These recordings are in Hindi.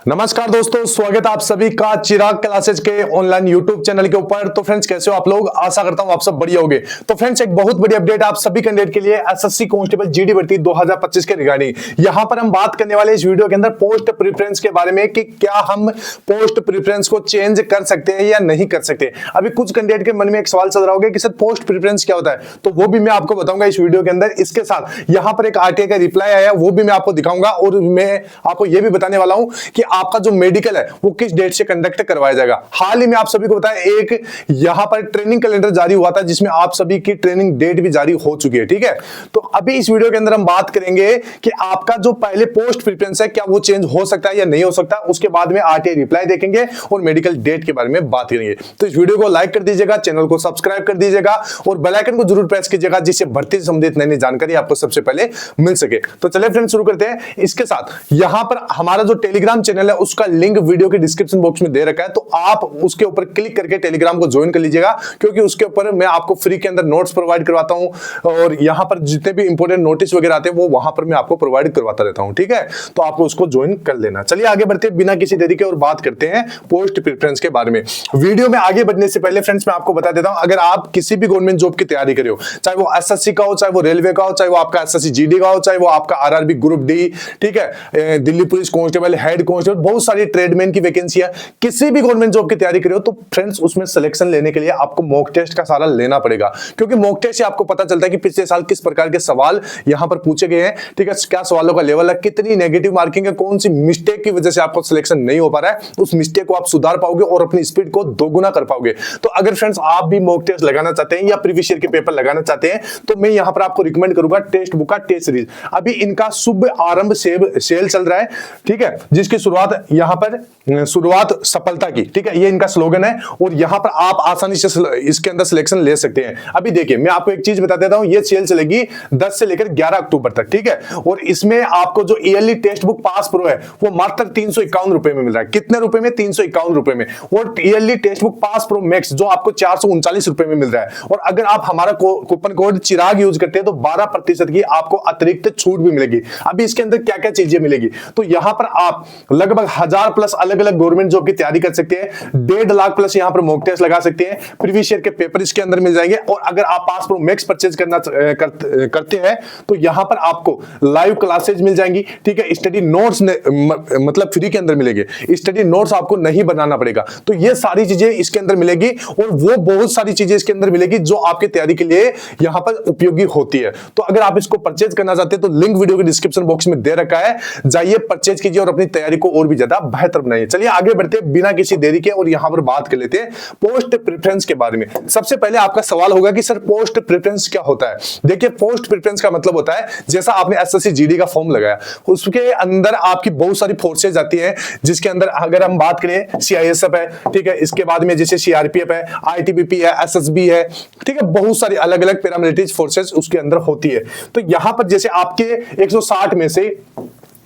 नमस्कार दोस्तों, स्वागत है आप सभी का चिराग क्लासेज के ऑनलाइन यूट्यूब चैनल के ऊपर। तो फ्रेंड्स, कैसे हो आप लोग? आशा करता हूं आप सब बढ़िया होंगे। तो फ्रेंड्स, एक बहुत बड़ी अपडेट आप सभी कैंडिडेट के लिए एसएससी कांस्टेबल जीडी भर्ती 2025 के रिगार्डिंग यहां पर हम बात करने वाले इस वीडियो के अंदर पोस्ट प्रेफरेंस के बारे में कि क्या हम पोस्ट प्रेफरेंस को चेंज कर सकते हैं या नहीं कर सकते। अभी कुछ कैंडिडेट के मन में एक सवाल चल रहा होगा कि सर पोस्ट प्रेफरेंस क्या होता है, तो वो भी मैं आपको बताऊंगा इस वीडियो के अंदर। इसके साथ यहां पर एक आरटीआई का रिप्लाई आया, वो भी मैं आपको दिखाऊंगा और मैं आपको यह भी बताने वाला हूं कि आपका जो मेडिकल है वो किस डेट से कंडक्ट करवाया जाएगा। हाल ही में आप सभी को बताया एक यहां पर ट्रेनिंग कैलेंडर जारी हुआ था जिसमें आप सभी की ट्रेनिंग डेट भी जारी हो चुकी है। ठीक है, तो अभी इस वीडियो के अंदर हम बात करेंगे कि आपका जो पहले पोस्ट प्रेफरेंस है क्या वो चेंज हो सकता है या नहीं हो सकता। उसके बाद में आरटीआई रिप्लाई देखेंगे और मेडिकल डेट के बारे में बात करेंगे। तो इस वीडियो को लाइक कर दीजिएगा, चैनल को सब्सक्राइब कर दीजिएगा और बेल आइकन को जरूर प्रेस कीजिएगा जिससे भर्ती से संबंधित नई नई जानकारी आपको सबसे पहले मिल सके। तो चलिए फ्रेंड्स, शुरू करते हैं। इसके साथ यहां पर हमारा जो टेलीग्राम चैनल है उसका लिंक वीडियो के डिस्क्रिप्शन बॉक्स में दे रखा है, तो आप उसके ऊपर क्लिक करके टेलीग्राम को ज्वाइन कर लीजिएगा, क्योंकि उसके ऊपर मैं आपको फ्री के अंदर नोट्स प्रोवाइड करवाता हूं और यहां पर जितने भी इंपॉर्टेंट नोटिस वगैरह आते हैं वो वहां पर मैं आपको प्रोवाइड करवाता रहता हूं। ठीक है, तो आप उसको ज्वाइन कर लेना। चलिए आगे बढ़ते हैं बिना किसी देरी के और बात करते हैं पोस्ट प्रेफरेंस के बारे में। वीडियो में आगे बढ़ने से पहले फ्रेंड्स मैं आपको बता देता हूं, अगर आप किसी भी गवर्नमेंट जॉब की तैयारी कर रहे हो, चाहे वो एसएससी का हो, चाहे वो रेलवे का हो, चाहे वो आपका एसएससी जीडी का हो, चाहे वो आपका आरआरबी ग्रुप डी, ठीक है, Delhi police constable, head constable, बहुत सारी ट्रेडमैन की वैकेंसी है, किसी भी गवर्नमेंट जॉब की तैयारी कर रहे हो, तो फ्रेंड्स उसमें सिलेक्शन लेने के लिए आपको मॉक टेस्ट का सहारा लेना पड़ेगा, क्योंकि मॉक टेस्ट से आपको पता चलता है कि पिछले साल किस प्रकार के सवाल यहां पर पूछे गए हैं। ठीक है, क्या सवालों का लेवल है, कितनी नेगेटिव मार्किंग है, कौन सी मिस्टेक की वजह से आपको सिलेक्शन नहीं हो पा रहा है, उस मिस्टेक को आप सुधार पाओगे और अपनी स्पीड को दोगुना कर पाओगे। तो अगर फ्रेंड्स आप भी मॉक टेस्ट लगाना चाहते हैं या प्रीवियस ईयर के पेपर लगाना चाहते हैं, तो मैं यहां पर आपको रिकमेंड करूंगा टेस्ट बुक का टेस्ट सीरीज। अभी इनका शुभ आरंभ सेल चल रहा है, ठीक है, जिसकी शुरुआत यहां पर शुरुआत सफलता की, ठीक है, ये इनका स्लोगन है और यहां पर आप आसानी से इसके अंदर सिलेक्शन ले सकते हैं। अभी देखिए, मैं आपको एक चीज बता देता हूं, ये सेल चलेगी 10 से लेकर 11 अक्टूबर तक। ठीक है, और इसमें आपको जो yearly text book pass pro है वो मात्र 351 रुपए में मिल रहा है। कितने रुपए में? 351 रुपए में। और yearly text book pass pro max जो आपको 439 रुपए में मिल रहा है। और अगर आप हमारा कूपन कोड चिराग यूज करते हैं तो 12% की आपको अतिरिक्त छूट भी मिलेगी। अभी इसके अंदर क्या क्या चीजें मिलेगी, तो यहां पर आप लगभग 1000 प्लस अलग अलग गवर्नमेंट जॉब की तैयारी कर सकते हैं, 1.5 लाख प्लस यहां पर मॉक टेस्ट लगा सकते हैं, प्रीवियस ईयर के पेपर इसके अंदर मिल जाएंगे। और अगर आप पास प्रो मैक्स परचेज करते हैं तो यहां पर आपको लाइव क्लासेज मिल जाएंगी। ठीक है, स्टडी नोट्स मतलब फ्री के अंदर मिलेंगे, स्टडी नोट्स आपको नहीं बनाना पड़ेगा। तो ये सारी चीजें इसके अंदर मिलेगी और वो बहुत सारी चीजें इसके अंदर मिलेगी जो आपकी तैयारी के लिए यहां पर उपयोगी होती है। तो अगर आप इसको परचेज करना चाहते हैं तो लिंक वीडियो के डिस्क्रिप्शन बॉक्स में दे रखा है, जाइए परचेज कीजिए और अपनी तैयारी को और भी ज्यादा बेहतर बनाइए। चलिए आगे बढ़ते हैं बिना किसी देरी के और यहां पर बात कर लेते हैं पोस्ट प्रेफरेंस के बारे में। सबसे पहले आपका सवाल होगा कि सर पोस्ट प्रेफरेंस क्या होता है। देखिए, पोस्ट प्रेफरेंस का मतलब होता है जैसा आपने एसएससी जीडी का फॉर्म लगाया, उसके अंदर आपकी बहुत सारी फोर्सेज आती हैं, जिसके अंदर अगर हम बात करें सीआईएसएफ है, ठीक है, इसके बाद में जैसे सीआरपीएफ है, आईटीबीपी है, एसएसबी है, ठीक है, बहुत सारी अलग अलग पैरामिलिट्री फोर्सेज उसके अंदर होती है। तो यहां पर जैसे आपके 160 में से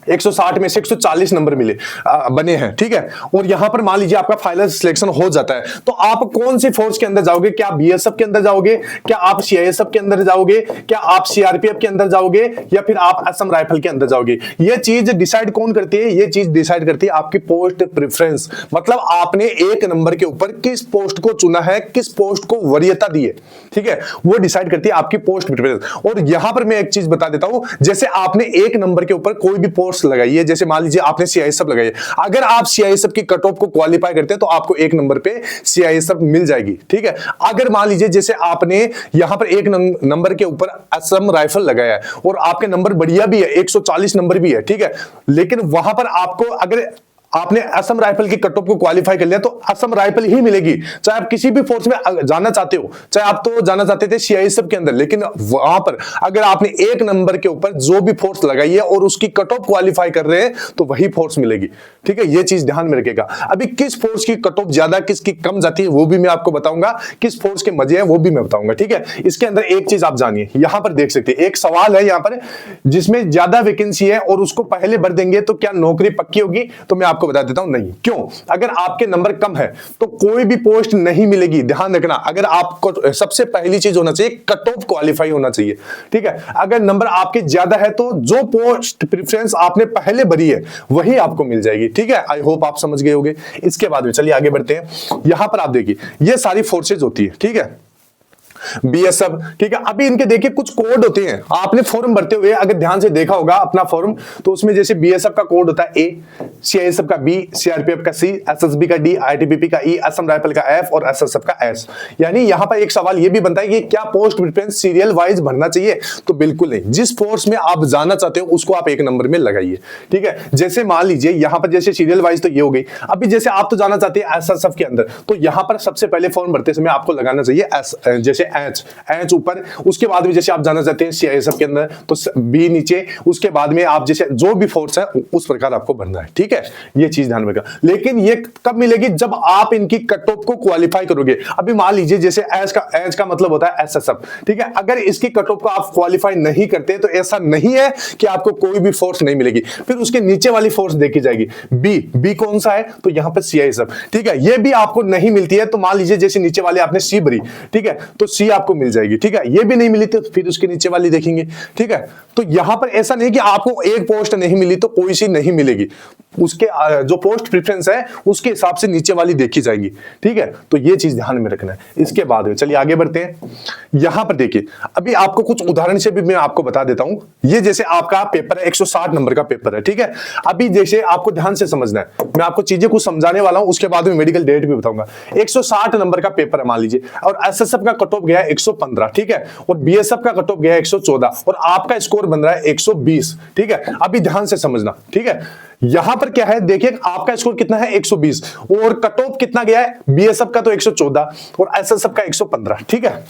140 नंबर बने हैं, ठीक है, और यहां पर मान लीजिए आपका फाइनल सिलेक्शन हो जाता है, तो आप कौन सी फोर्स के अंदर जाओगे? क्या बीएसएफ के अंदर जाओगे, क्या आप सीआईएसएफ के अंदर जाओगे, क्या आप सीआरपीएफ के अंदर जाओगे, या फिर आप असम राइफल के अंदर जाओगे? ये चीज डिसाइड कौन करती है? ये चीज डिसाइड करती है आपकी पोस्ट प्रेफरेंस। मतलब आपने एक नंबर के ऊपर किस पोस्ट को चुना है, किस पोस्ट को वरीयता दी है, ठीक है, वो डिसाइड करती है आपकी पोस्ट प्रेफरेंस। और यहां पर मैं एक चीज बता देता हूं, जैसे आपने एक नंबर के ऊपर कोई भी पोस्ट लगाई है, जैसे मान लीजिए आपने सीआईएसएफ लगाई है, अगर आप सीआईएसएफ की कट ऑफ को क्वालिफाई करते हैं तो आपको एक नंबर पे सीआईएसएफ मिल जाएगी। ठीक है, अगर मान लीजिए जैसे आपने यहां पर एक नंबर के ऊपर असम राइफल लगाया है और आपके नंबर बढ़िया भी है, 140 नंबर भी है, ठीक है, लेकिन वहां पर आपको अगर आपने असम राइफल की कट ऑफ को क्वालिफाई कर लिया तो असम राइफल ही मिलेगी। चाहे आप किसी भी फोर्स में जाना चाहते हो, चाहे आप तो जाना चाहते थे सीआईएसएफ के अंदर, लेकिन वहां पर अगर आपने एक नंबर के ऊपर जो भी फोर्स लगाई है और उसकी कट ऑफ क्वालिफाई कर रहे हैं तो वही फोर्स मिलेगी। ठीक है, ये चीज ध्यान में रखेगा। अभी किस फोर्स की कट ऑफ ज्यादा, किसकी कम जाती है वो भी मैं आपको बताऊंगा, किस फोर्स के मजे हैं वो भी मैं बताऊंगा। ठीक है, इसके अंदर एक चीज आप जानिए, यहां पर देख सकते हैं एक सवाल है यहां पर जिसमें ज्यादा वैकेंसी है और उसको पहले भर देंगे तो क्या नौकरी पक्की होगी? तो मैं आपको आपको बता देता हूं नहीं। क्यों? अगर आपके नंबर कम है तो कोई भी पोस्ट नहीं मिलेगी। ध्यान रखना, अगर आपको सबसे पहली चीज होना चाहिए कट ऑफ क्वालिफाई होना चाहिए, ठीक है। अगर नंबर आपके ज्यादा है तो जो पोस्ट प्रेफरेंस आपने पहले भरी है वही आपको मिल जाएगी, ठीक है। आई होप आप समझ गए होंगे। इसके बाद में चलिए आगे बढ़ते हैं। यहां पर आप देखिए ये सारी फोर्सेज होती है, ठीक है, बीएसएफ, ठीक है। अभी इनके देखिए कुछ कोड होते हैं, आपने फॉर्म भरते हुए अगर ध्यान से देखा होगा अपना फॉर्म, तो उसमें जैसे बीएसएफ का कोड होता है ए, सीआईएसएफ का बी, सीआरपीएफ का सी, एसएसबी का डी, आईटीबीपी का ई, असम राइफल का एफ और एसएसएफ का एस। यानी यहां पर एक सवाल यह भी बनता है कि क्या पोस्ट प्रेफरेंस सीरियल वाइज भरना चाहिए? तो बिल्कुल नहीं, जिस फोर्स में आप जाना चाहते हो उसको आप एक नंबर में लगाइए, ठीक है। जैसे मान लीजिए यहां पर जैसे सीरियल वाइज तो ये हो गई। अभी जैसे आप तो जाना चाहते हैं एसएसएफ के अंदर, तो यहां पर सबसे पहले फॉर्म भरते समय आपको लगाना चाहिए एस, जैसे एच ऊपर, उसके बाद में जैसे आप जाना चाहते हैं सीआईएसएफ के अंदर तो बी नीचे, उसके बाद में आप जैसे जो भी फोर्स है उस प्रकार आपको भरना है, ठीक है। ये चीज ध्यान रखना। लेकिन ये कब मिलेगी? जब आप इनकी कट ऑफ को क्वालिफाई करोगे। अभी मान लीजिए जैसे एच का मतलब होता है एसएसएफ, ठीक है। अगर इसकी कट ऑफ को आप क्वालिफाई नहीं करते तो ऐसा नहीं है कि आपको कोई भी फोर्स नहीं मिलेगी, फिर उसके नीचे वाली फोर्स देखी जाएगी। बी कौन सा है? तो यहां पर सीआईएसएफ, ठीक है। ये भी आपको नहीं मिलती है तो मान लीजिए जैसे नीचे वाले आपने सी भरी, ठीक है, तो सी आपको मिल जाएगी, ठीक है। ये भी नहीं मिली तो फिर उसके नीचे वाली देखेंगे, ठीक है। तो यहां पर ऐसा नहीं कि आपको एक पोस्ट नहीं मिली तो कोई सी नहीं मिलेगी, उसके जो पोस्ट प्रेफरेंस है उसके हिसाब से नीचे वाली देखी जाएगी, ठीक है। तो ये चीज ध्यान में रखना है। इसके बाद में चलिए आगे बढ़ते हैं। यहां पर देखिए अभी आपको कुछ उदाहरण से भी मैं आपको बता देता हूं। ये जैसे आपका पेपर है 160 नंबर का पेपर है, ठीक है। अभी जैसे आपको ध्यान से समझना है, मैं आपको चीजें कुछ समझाने वाला हूं, उसके बाद में मेडिकल डेट भी बताऊंगा। 160 नंबर का पेपर है मान लीजिए, और एसएसएफ का कट ऑफ गया है 115, ठीक है, और बीएसएफ का कट ऑफ गया है 114 और आपका स्कोर बन रहा है 120, ठीक है। अभी ध्यान से समझना, ठीक है। यहां पर क्या है देखिए, आपका स्कोर कितना है 120 और कट ऑफ कितना गया है बीएसएफ का तो 114 और एसएसएफ का 115, ठीक है।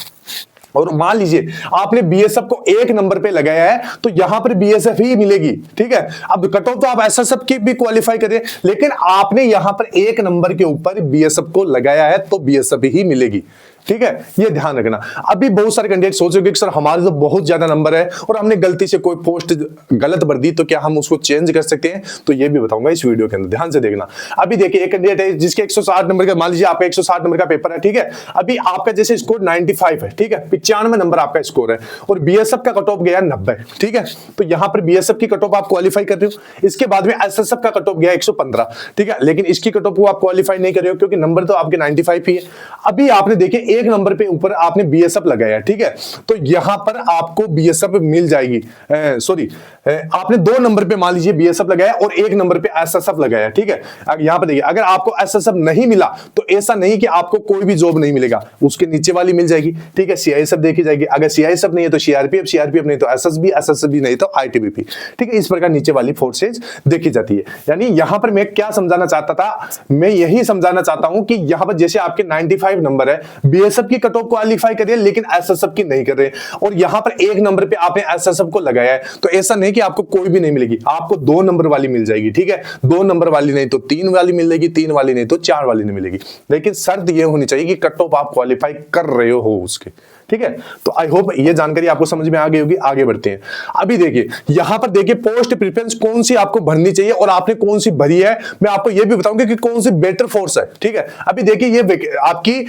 और मान लीजिए आपने बीएसएफ को एक नंबर पे लगाया है तो यहां पर बीएसएफ ही मिलेगी, ठीक है। अब कट ऑफ तो आप एसएसएफ की भी क्वालिफाई करें, लेकिन आपने यहां पर एक नंबर के ऊपर बीएसएफ को लगाया है तो बीएसएफ ही मिलेगी, ठीक है। ये ध्यान रखना। अभी बहुत सारे कैंडिडेट सोचोगे कि सर हमारे तो बहुत ज्यादा नंबर है और हमने गलती से कोई पोस्ट गलत भर दी तो क्या हम उसको चेंज कर सकते हैं? तो ये भी बताऊंगा इस वीडियो के अंदर, ध्यान से देखना। अभी देखिए एक कैंडिडेट है जिसके 160 नंबर का, मान लीजिए आपका 160 नंबर का पेपर है, ठीक है। अभी आपका जैसे स्कोर 95 है, ठीक है, 95 नंबर आपका स्कोर है और बीएसएफ का कट ऑफ गया 90, ठीक है। तो यहां पर बीएसएफ की कट ऑफ आप क्वालिफाई कर रहे हो। इसके बाद में एसएसएफ का कट ऑफ गया 115, ठीक है, लेकिन इसकी कट ऑफ को आप क्वालिफाई नहीं कर रहे हो क्योंकि नंबर तो आपके 95 ही है। अभी आपने देखिए एक नंबर पे ऊपर आपने बीएसएफ लगाया, ठीक है, तो यहां पर आपको बीएसएफ मिल जाएगी। सॉरी, आपने दो नंबर पे मान लीजिए बीएसएफ लगाया और एक नंबर पे एसएसएफ लगाया, ठीक है। यहां पर देखिए अगर आपको एसएसएफ नहीं मिला तो ऐसा नहीं कि आपको कोई भी जॉब नहीं मिलेगा, उसके नीचे वाली मिल जाएगी, ठीक है। सीआईएसएफ देखी जाएगी, अगर सीआईएसएफ नहीं है तो सीआरपीएफ, सीआरपीएफ नहीं तो एसएसबी, एसएसबी नहीं तो आईटीबीपी, ठीक है। इस प्रकार नीचे वाली फोर्सेज देखी जाती है। यानी यहां पर मैं क्या समझाना चाहता था, मैं यही समझाना चाहता हूं कि यहां पर जैसे आपके 95 नंबर है, बीएसएफ की कट ऑफ क्वालिफाई करिए लेकिन एसएसएफ की नहीं कर रहे, और यहां पर एक नंबर पे आपने एसएसएफ को लगाया है तो ऐसा नहीं कि आपको कोई भी नहीं मिलेगी, आपको दो नंबर वाली मिल जाएगी, ठीक है। दो नंबर वाली नहीं तो तीन वाली मिलेगी, तीन वाली नहीं तो चार वाली नहीं मिलेगी, लेकिन शर्त यह होनी चाहिए कि कट ऑफ आप क्वालिफाई कर रहे हो उसके, ठीक है। तो आई होप ये जानकारी आपको समझ में आ गई होगी। आगे बढ़ते हैं। अभी देखिए यहां पर देखिए पोस्ट प्रेफरेंस कौन सी आपको भरनी चाहिए और आपने कौन सी भरी है, मैं आपको ये भी बताऊंगा कि कौन सी बेटर फोर्स है, ठीक है। अभी देखिए ये आपकी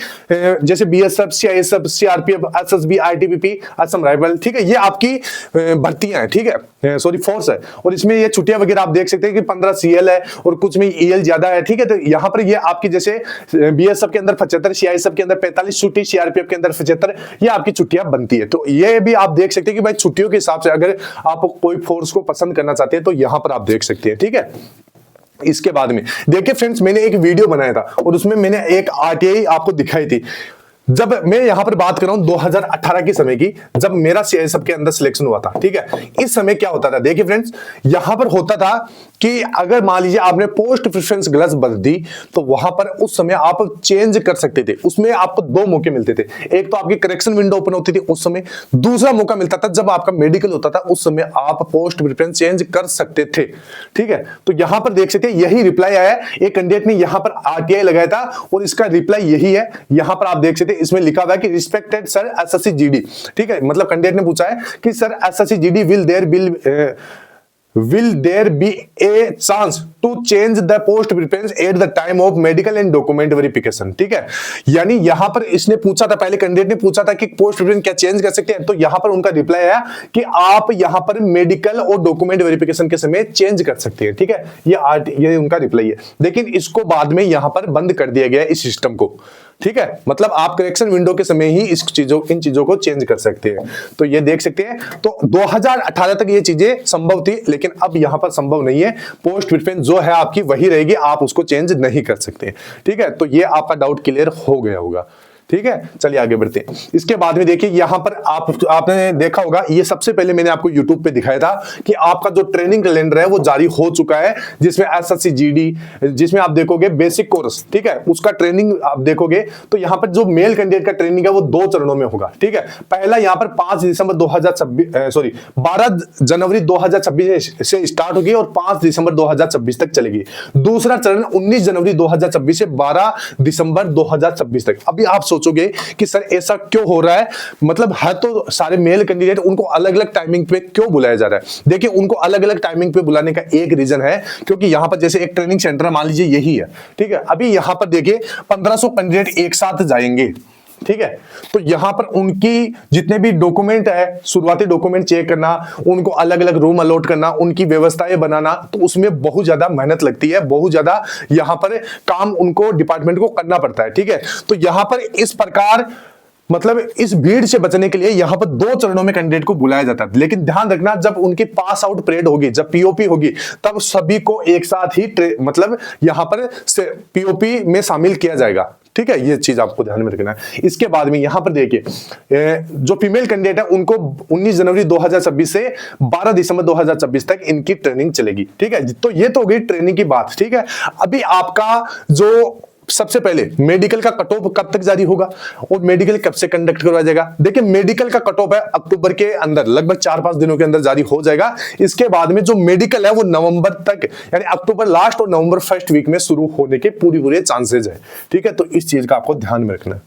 जैसे BSF, CISF, CRPF, SSB, ITBP, Assam rifle, ठीक है, ये आपकी भर्तियां हैं, ठीक है, सॉरी फोर्स है। और इसमें ये छुट्टियां वगैरह आप देख सकते हैं कि 15 सीएल है और कुछ में ईएल ज्यादा है, ठीक है। तो यहां पर ये आपकी जैसे बीएसएफ के अंदर 75, सीआईएसएफ के अंदर 45 छुट्टी, सीआरपीएफ के अंदर 75, ये आपकी छुट्टियां बनती है। तो ये भी आप देख सकते हैं कि भाई छुट्टियों के हिसाब से अगर आप कोई फोर्स को पसंद करना चाहते हैं तो यहां पर आप देख सकते हैं, ठीक है। इसके बाद में देखिए फ्रेंड्स, मैंने एक वीडियो बनाया था और उसमें मैंने एक आरटीआई आपको दिखाई थी। जब मैं यहां पर बात कर रहा हूं 2018 के समय की, जब मेरा सीआईएसएफ के अंदर सिलेक्शन हुआ था, ठीक है। इस समय क्या होता था देखिए फ्रेंड्स, यहां पर होता था कि अगर मान लीजिए आपने पोस्ट प्रेफरेंस गलत भर दी तो वहां पर उस समय आप चेंज कर सकते थे। उसमें आपको दो मौके मिलते थे, एक तो आपकी करेक्शन विंडो ओपन होती थी उस समय, दूसरा मौका मिलता था जब आपका मेडिकल होता था, उस समय आप पोस्ट प्रेफरेंस चेंज कर सकते थे, ठीक है। तो यहां पर देख सकते हैं यही रिप्लाई आया, एक कैंडिडेट ने यहां पर आरटीआई लगाया था और इसका रिप्लाई यही है। यहां पर आप देख सकते हैं इसमें लिखा हुआ है कि रिस्पेक्टेड सर एसएससी जीडी, ठीक है, मतलब कैंडिडेट ने पूछा है कि sir SSC GD will there be will there be a chance to change the post preference at the time of medical and document verification। ठीक है, यानी यहां पर इसने पूछा था, पहले कैंडिडेट ने पूछा था कि पोस्ट प्रेफरेंस क्या चेंज कर सकते हैं, तो यहां पर उनका रिप्लाई आया कि आप यहां पर मेडिकल और डॉक्यूमेंट वेरिफिकेशन के समय चेंज कर सकते हैं। ठीक है, ये उनका रिप्लाई है, लेकिन इसको बाद में यहां पर बंद कर दिया गया इस सिस्टम को। ठीक है, मतलब आप करेक्शन विंडो के समय ही इन चीजों को चेंज कर सकते हैं। तो ये देख सकते हैं, तो 2018 तक ये चीजें संभव थी, लेकिन अब यहां पर संभव नहीं है। पोस्ट प्रेफरेंस जो है आपकी वही रहेगी, आप उसको चेंज नहीं कर सकते। ठीक है, तो ये आपका डाउट क्लियर हो गया होगा। ठीक है, चलिए आगे बढ़ते हैं। इसके बाद में देखिए यहां पर आपने देखा होगा, ये सबसे पहले मैंने आपको YouTube पे दिखाया था कि आपका जो ट्रेनिंग कैलेंडर है वो जारी हो चुका है, जिसमें SSC GD, जिसमें आप देखोगे बेसिक कोर्स, ठीक है, उसका ट्रेनिंग आप देखोगे तो यहां पर जो मेल कैंडिडेट का ट्रेनिंग है वो 2 चरणों में होगा। ठीक है, पहला यहां पर 12 जनवरी 2026 से स्टार्ट होगी और 5 दिसंबर 2026 तक चलेगी। दूसरा चरण 19 जनवरी 2026 से 12 दिसंबर 2026 तक। अभी आप सोचोगे कि सर ऐसा क्यों हो रहा है, मतलब है तो सारे मेल कैंडिडेट, उनको अलग अलग टाइमिंग पे क्यों बुलाया जा रहा है? देखिए, उनको अलग अलग टाइमिंग पे बुलाने का एक रीजन है, क्योंकि यहां पर जैसे एक ट्रेनिंग सेंटर मान लीजिए यही है। ठीक है, अभी यहां पर देखिए 1500 कैंडिडेट एक साथ जाएंगे। ठीक है, तो यहां पर उनकी जितने भी डॉक्यूमेंट है, शुरुआती डॉक्यूमेंट चेक करना, उनको अलग अलग रूम अलॉट करना, उनकी व्यवस्थाएं बनाना, तो उसमें बहुत ज्यादा मेहनत लगती है, बहुत ज्यादा यहां पर काम उनको डिपार्टमेंट को करना पड़ता है। ठीक है, तो यहां पर इस प्रकार मतलब इस भीड़ से बचने के लिए यहां पर 2 चरणों में कैंडिडेट को बुलाया जाता है। लेकिन ध्यान रखना, जब उनकी पास आउट परेड होगी, जब पीओपी होगी, तब सभी को एक साथ ही मतलब यहां पर पीओपी में शामिल किया जाएगा। ठीक है, ये चीज आपको ध्यान में रखना है। इसके बाद में यहां पर देखिए जो फीमेल कैंडिडेट है उनको 19 जनवरी 2026 से 12 दिसंबर 2026 तक इनकी ट्रेनिंग चलेगी। ठीक है, तो ये तो हो गई ट्रेनिंग की बात। ठीक है, अभी आपका जो सबसे पहले मेडिकल का कट ऑफ कब तक जारी होगा और मेडिकल कब से कंडक्ट करवाया जाएगा? देखिए, मेडिकल का कट ऑफ है अक्टूबर के अंदर, लगभग 4-5 दिनों के अंदर जारी हो जाएगा। इसके बाद में जो मेडिकल है वो नवंबर तक, यानी अक्टूबर लास्ट और नवंबर फर्स्ट वीक में शुरू होने के पूरे चांसेस है। ठीक है, तो इस चीज का आपको ध्यान में रखना है।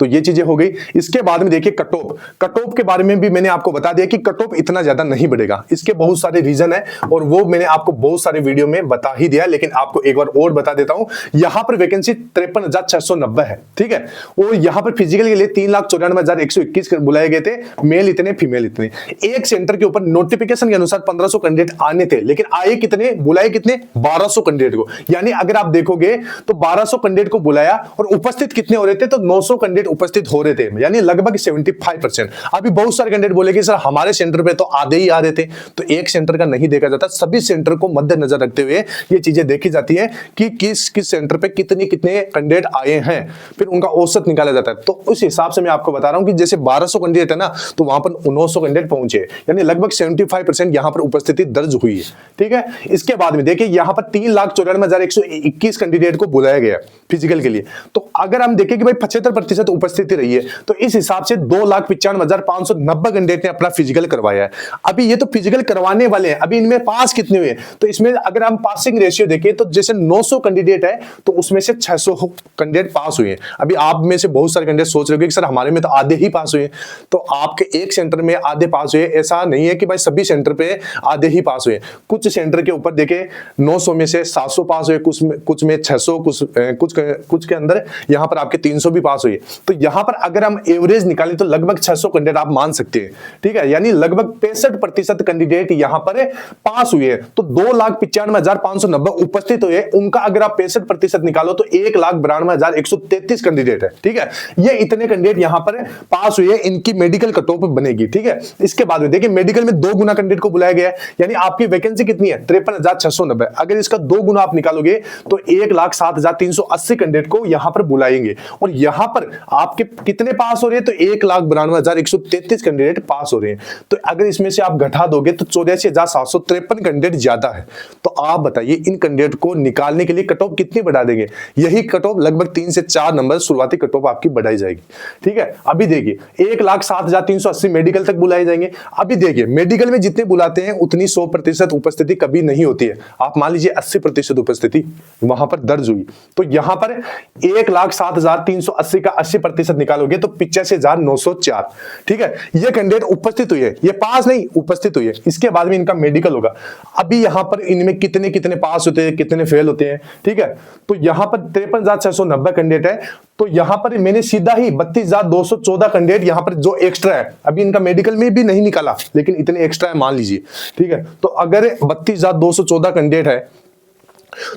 तो ये चीजें हो गई। इसके बाद में देखिए कट ऑफ के बारे में भी मैंने आपको बता दिया कि कट ऑफ इतना ज्यादा नहीं बढ़ेगा। इसके बहुत सारे रीजन है और वो मैंने आपको बहुत सारे वीडियो में बता ही दिया, लेकिन आपको एक बार और बता देता हूं। यहां पर वैकेंसी 53,690 है। ठीक है, और यहां पर फिजिकल के लिए 3,94,121 बुलाए गए थे, मेल इतने, फीमेल इतने। एक सेंटर के ऊपर नोटिफिकेशन के अनुसार 1500 कैंडिडेट आने थे, लेकिन आए कितने, बुलाए कितने, 1200 कैंडिडेट को। यानी अगर आप देखोगे तो 1200 कैंडिडेट को बुलाया और उपस्थित कितने हो रहे थे, तो 900 कैंडिडेट उपस्थित हो रहे थे, यानी लगभग 75%। अभी बहुत सारे कैंडिडेट बोले कि सर हमारे सेंटर पे तो आधे ही आ रहे थे, तो एक सेंटर का नहीं देखा जाता, सभी सेंटर को मद्देनजर रखते हुए ये चीजें देखी जाती है कि किस किस सेंटर पे कितने कैंडिडेट आए हैं, फिर उनका औसत निकाला जाता है। तो उस हिसाब से मैं आपको बता रहा हूं कि जैसे 1200 कैंडिडेट है ना, तो वहां पर 900 कैंडिडेट पहुंचे, यानी लगभग 75% यहां पर उपस्थिति दर्ज हुई है। ठीक है, इसके बाद में देखिए यहां पर 3,94,121 कैंडिडेट को बुलाया गया फिजिकल के लिए। तो अगर हम देखें कि भाई 75% उपस्थिति रही है, तो इस हिसाब से 2,95,590 कैंडिडेट ने अपना फिजिकल करवाया है। अभी ये तो फिजिकल करवाने वाले हैं, अभी इनमें पास कितने हुए? तो इसमें अगर हम पासिंग रेशियो देखें तो जैसे 900 कैंडिडेट है तो उसमें से 600 कैंडिडेट पास हुए हैं। अभी आप में से बहुत सारे कैंडिडेट सोच रहे हो कि सर हमारे में तो आधे ही पास हुए, तो आपके एक सेंटर में आधे पास हुए, ऐसा नहीं है कि भाई सभी सेंटर पे आधे ही पास हुए। कुछ सेंटर के ऊपर देखे 900 में से 700 पास हुए, कुछ में 600, कुछ के अंदर यहां पर आपके 300 भी पास हुए। तो यहां पर अगर हम एवरेज निकालें तो लगभग 600 कैंडिडेट आप मान सकते हैं। ठीक है, यानी लगभग 65% कैंडिडेट यहां पर पास हुए। तो 2,95,590 उपस्थित हुए, उनका अगर आप 65% निकालो तो 1,92,133 कैंडिडेट है। ठीक है, ये इतने कैंडिडेट यहां पर पास हुए, इनकी मेडिकल कट ऑफ बनेगी। ठीक है, इसके बाद में देखिए मेडिकल में 2 गुना कैंडिडेट को बुलाया गया है, यानी आपकी वैकेंसी कितनी है, 53,690। अगर इसका 2 गुना आप निकालोगे तो 1,07,380 कैंडिडेट को यहां पर बुलाएंगे, और यहां पर आपके कितने पास हो रहे हैं, तो 1,92,133 कैंडिडेट पास हो रहे हैं। तो अगर इसमें से आप घटा दोगे तो 84,753 कैंडिडेट ज्यादा है। तो आप बताइए इन कैंडिडेट को निकालने के लिए कट ऑफ कितनी बढ़ा देंगे? यही कट ऑफ लगभग 3 से 4 नंबर शुरुआती कट ऑफ आपकी बढ़ाई जाएगी। ठीक है, अभी देखिए 1,07,380 मेडिकल तक बुलाए जाएंगे। अभी देखिए मेडिकल में जितने बुलाते हैं उतनी 100% उपस्थिति कभी नहीं होती है। आप मान लीजिए 80% उपस्थिति वहां पर दर्ज हुई, तो यहां पर 1,07,380 का 80% निकालोगे तो 85,904। ठीक है, ये कैंडिडेट उपस्थित हुई है, ये पास नहीं उपस्थित हुई है। इसके बाद में इनका मेडिकल होगा। अभी यहां पर इनमें कितने कितने पास होते हैं, कितने फेल होते हैं। ठीक है, तो यहां पर 53,690 कैंडिडेट है। तो यहां पर मैंने सीधा ही 32,214 कैंडिडेट यहां पर जो एक्स्ट्रा है, अभी इनका मेडिकल में भी नहीं निकाला लेकिन इतने एक्स्ट्रा है मान लीजिए। ठीक है, तो अगर 32,214 कैंडिडेट है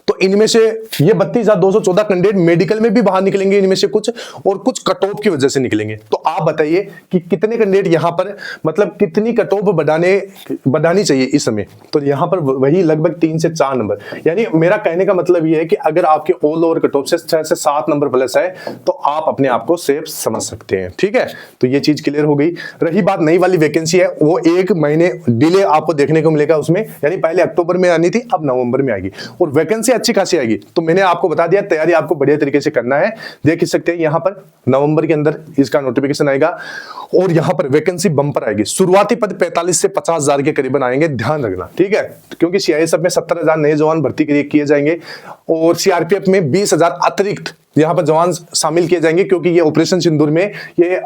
तो इनमें से ये 32,214 कैंडिडेट मेडिकल में भी बाहर निकलेंगे इनमें से कुछ, और कुछ कट ऑफ की वजह से निकलेंगे। तो आप बताइए कि कितने कैंडिडेट यहां पर, मतलब कितनी कट ऑफ बढ़ानी चाहिए इस समय। तो यहां पर वही लगभग 3 से 4 नंबर। यानी मेरा कहने का मतलब ये है कि अगर आपके ऑल ओवर कट ऑफ से 6 से 7 नंबर प्लस है तो आप अपने आप को सेफ समझ सकते हैं। ठीक है, तो ये चीज क्लियर हो गई। रही बात नई वाली वैकेंसी है, वो 1 महीने डिले आपको देखने को मिलेगा उसमें, यानी पहले अक्टूबर में आनी थी, अब नवंबर में आएगी और वैकेंसी अच्छी खासी आएगी। तो मैंने आपको बता दिया, तैयारी आपको बढ़िया तरीके से करना है। देख सकते हैं यहां पर नवंबर के अंदर इसका नोटिफिकेशन आएगा और यहां पर वैकेंसी बम्पर आएगी। शुरुआती पद 45 से 50,000 के करीबन आएंगे, ध्यान रखना। ठीक है, क्योंकि सीआईएसएफ में 17,000 नए जवान भर्ती किए जाएंगे और सीआरपीएफ में 20,000 अतिरिक्त यहां पर जवान शामिल किए जाएंगे, क्योंकि ये ऑपरेशन सिंदूर में ये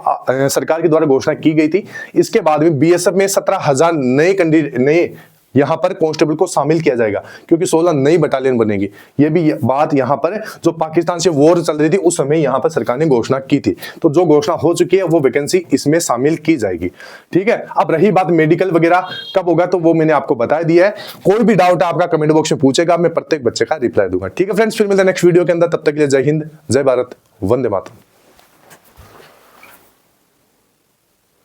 सरकार के द्वारा घोषणा की गई थी। इसके बाद में बीएसएफ में 17,000 नए यहां पर कांस्टेबल को शामिल किया जाएगा, क्योंकि 16 नई बटालियन बनेगी। ये भी बात यहां पर जो पाकिस्तान से वॉर चल रही थी उस समय यहां पर सरकार ने घोषणा की थी। तो जो घोषणा हो चुकी है वो वैकेंसी इसमें शामिल की जाएगी। ठीक है, अब रही बात मेडिकल वगैरह कब होगा, तो वो मैंने आपको बता दिया है। कोई भी डाउट आपका कमेंट बॉक्स में पूछेगा, मैं प्रत्येक बच्चे का रिप्लाई दूंगा। ठीक है फ्रेंड्स, फिर मिलते हैं नेक्स्ट वीडियो के अंदर। तब तक के लिए जय हिंद, जय भारत, वंदे मातरम।